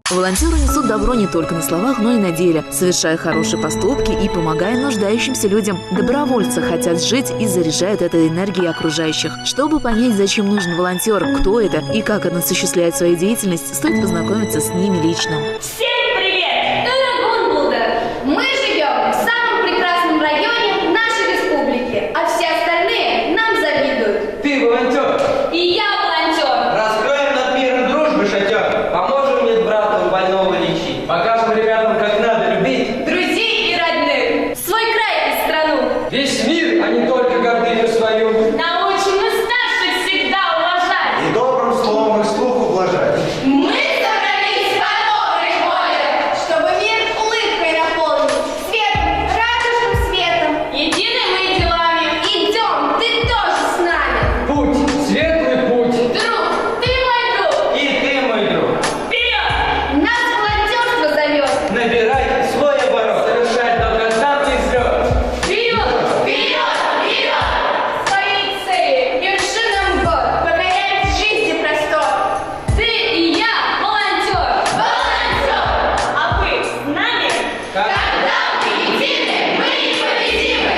Волонтеры несут добро не только на словах, но и на деле, совершая хорошие поступки и помогая нуждающимся людям. Добровольцы хотят жить и заряжают этой энергией окружающих. Чтобы понять, зачем нужен волонтер, кто это и как он осуществляет свою деятельность, стоит познакомиться с ними лично. Всем привет! Это Гунбулда. Мы живем в самом прекрасном районе нашей республики, а все остальные нам завидуют. Ты волонтер! И я волонтер! Раскроем над миром дружбы шатер, поможем медбрату больного лечить, покажем ребятам, как надо любить Друзей и родных, свой край и страну. весь мир, а не только гордыню свою. Научим мы старших всегда уважать. И добрым словом их слух ублажать. Мы собрались по доброй воле, чтобы мир улыбкой наполнить, светом, радужным светом, едиными делами. Идем, ты тоже с нами. Путь, светлый путь, Друг, ты мой друг. и ты мой друг. Вперед! Нас волонтерство зовет. Набирай свой оборот, совершать долгожданный взлет. Вперед! Вперед! Вперед! Своей цели, вершинам год, покорять жизни простор. Ты и я волонтер! Волонтер! А вы с нами? Когда мы едины, мы непобедимы!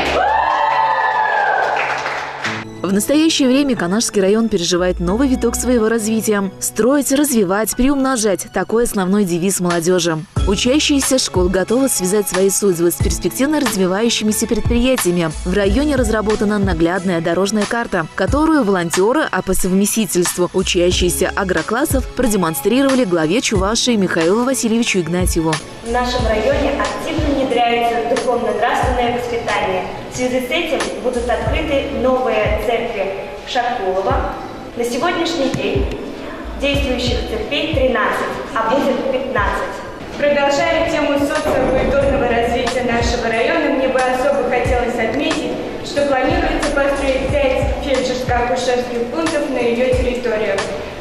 В настоящее время Канашский район переживает новый виток своего развития. Строить, развивать, приумножать – такой основной девиз молодежи. Учащиеся школ готовы связать свои судьбы с перспективно развивающимися предприятиями. В районе разработана наглядная дорожная карта, которую волонтеры, а по совместительству учащиеся агроклассов продемонстрировали главе Чувашии Михаилу Васильевичу Игнатьеву. В нашем районе активно внедряется духовно-нравственное воспитание. В связи с этим будут открыты новые церкви Шакулова. На сегодняшний день действующих церквей 13, а будет 15. Продолжая тему социокультурного развития нашего района, мне бы особо хотелось отметить, что планируется построить 5 фельдшерско-акушерских пунктов на ее территории.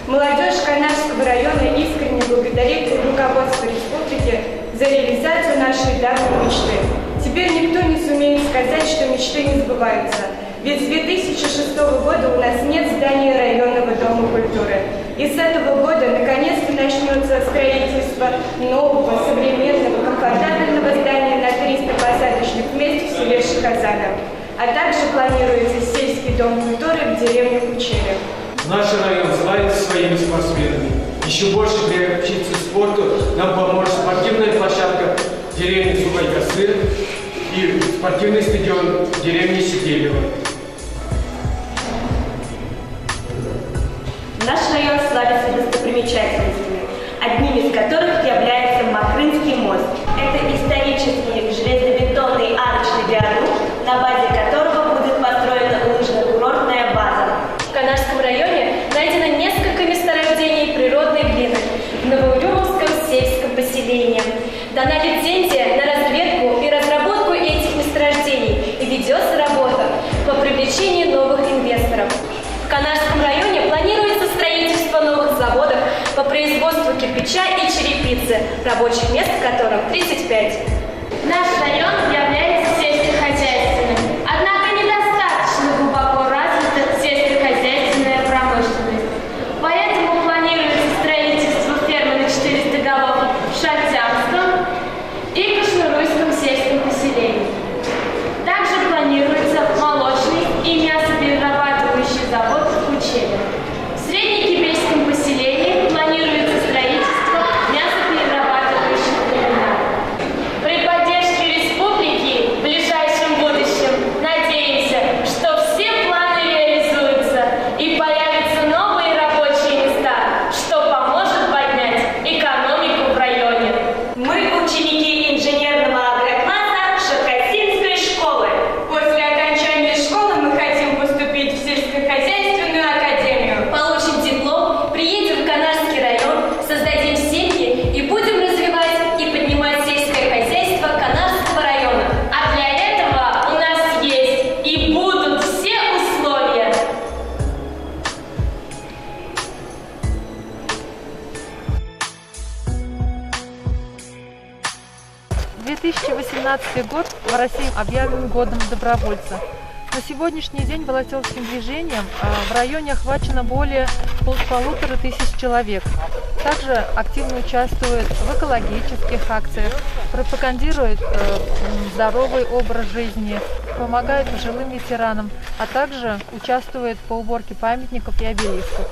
Молодежь Канашского района искренне благодарит руководство республики за реализацию нашей давней мечты. Теперь никто не сумеет сказать, что мечты не сбываются. Ведь с 2006 года у нас нет здания районного дома культуры. И с этого года наконец-то начнется строительство нового, современного, комфортабельного здания на 300 посадочных мест в селе Шахазаново. А также планируется сельский дом культуры в деревне Кучели. Наш район славится своими спортсменами. Еще больше приобщиться к спорту нам поможет спортивная площадка деревни Сухой-Косы и спортивный стадион деревни Сиделево. Наш район славится достопримечательностями, одним из которых является Махрынский мост. Это исторический железобетонный арочный виадук, на базе которого будет построена лыжно-курортная база. В Канашском районе найдено несколько месторождений природной глины в Новоурюмовском сельском поселении. Дана лицензия на разведку и разработку этих месторождений и ведется работа по привлечению новых инвесторов. В Канашском районе планируется строительство новых заводов по производству кирпича и черепицы, рабочих мест в котором 35. Наш район является сельскохозяйственным, однако недостаточно глубоко развита сельскохозяйственная промышленность. Поэтому планируется строительство фермы на 400 голов в Шахтянском и Кашмируйском сельском поселении. Также планируется молочный и мясоперерабатывающий завод в Кучеле. В Среднекипельском поселении планируется строительство мясоперерабатывающих комбинатов. При поддержке республики в ближайшем будущем надеемся, что все планы реализуются и появятся новые рабочие места, что поможет поднять экономику в районе. Мы ученики инженерного агрокласса Шахасинской школы. После окончания школы мы хотим поступить в сельскохозяйственную академию. Получим диплом, приедем в Канашский район, создадим семьи и будем развивать и поднимать сельское хозяйство Канашского района. А для этого у нас есть и будут все условия. В 2018 год в России объявлен годом добровольца. На сегодняшний день волонтерским движением в районе охвачено более 1500 человек. Также активно участвуют в экологических акциях, пропагандируют здоровый образ жизни, помогают пожилым ветеранам, а также участвуют по уборке памятников и обелисков.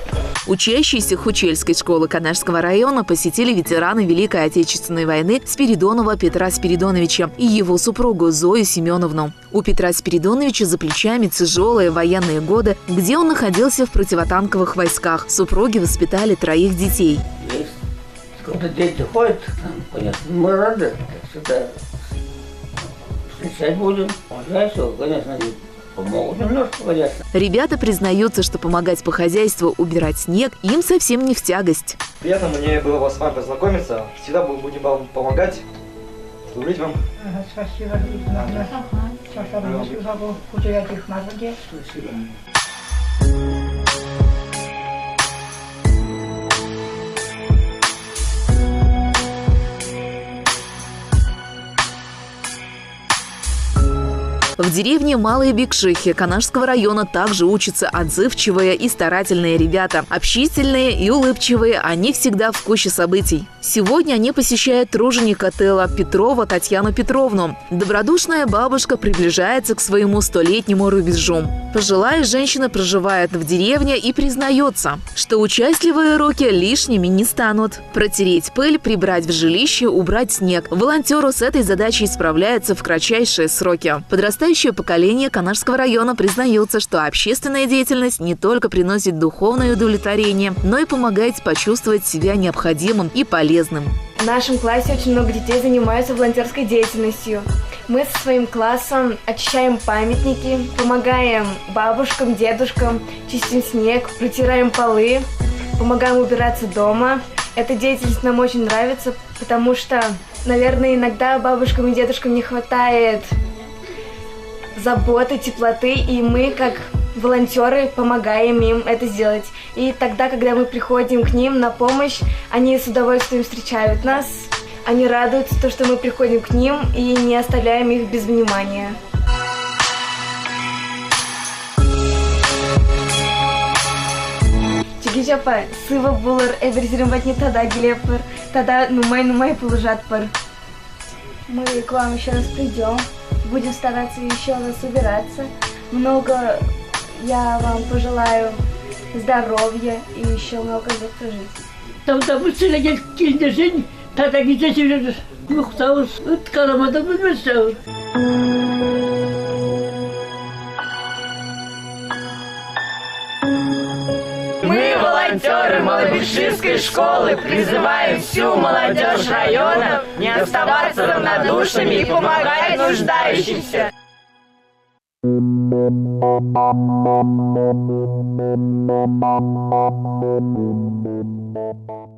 Учащиеся Хучельской школы Канашского района посетили ветераны Великой Отечественной войны Спиридонова Петра Спиридоновича и его супругу Зою Семеновну. У Петра Спиридоновича за плечами тяжелые военные годы, где он находился в противотанковых войсках. Супруги воспитали 3 детей. Есть. Когда дети ходят, понятно, мы рады всегда встречать будем. Хозяйство, конечно, помогут немножко, понятно. Ребята признаются, что помогать по хозяйству, убирать снег им совсем не в тягость. Приятно мне было с вами познакомиться. Всегда будем вам помогать, служить вам. Спасибо. Спасибо. В деревне Малые Бекшихи Канашского района также учатся отзывчивые и старательные ребята. Общительные и улыбчивые, они всегда в куче событий. Сегодня они посещают труженика тыла Петрова Татьяну Петровну. Добродушная бабушка приближается к своему 100-летнему рубежу. Пожилая женщина проживает в деревне и признается, что участливые руки лишними не станут. Протереть пыль, прибрать в жилище, убрать снег. Волонтеры с этой задачей справляются в кратчайшие сроки. Подрастающее поколение Канашского района признается, что общественная деятельность не только приносит духовное удовлетворение, но и помогает почувствовать себя необходимым и полезным. В нашем классе очень много детей занимаются волонтерской деятельностью. Мы со своим классом очищаем памятники, помогаем бабушкам, дедушкам, чистим снег, протираем полы, помогаем убираться дома. Эта деятельность нам очень нравится, потому что, наверное, иногда бабушкам и дедушкам не хватает заботы, теплоты, и мы, как волонтеры, помогаем им это сделать. И тогда, когда мы приходим к ним на помощь, они с удовольствием встречают нас, они радуются, то, что мы приходим к ним и не оставляем их без внимания. Чигижапа, сыва булар, эверзиримбат не тогда гилепар, тогда нумай полежат пар. Мы к вам еще раз придем, будем стараться еще раз убираться. Много я вам пожелаю здоровья и еще много лет прожить. Там допустили какие-то жизнь, тогда где живешь, мухтаус, откаламада будешь. Мы, волонтеры Малобекширской школы, призываем всю молодежь района не оставаться равнодушными и помогать нуждающимся. Thank you.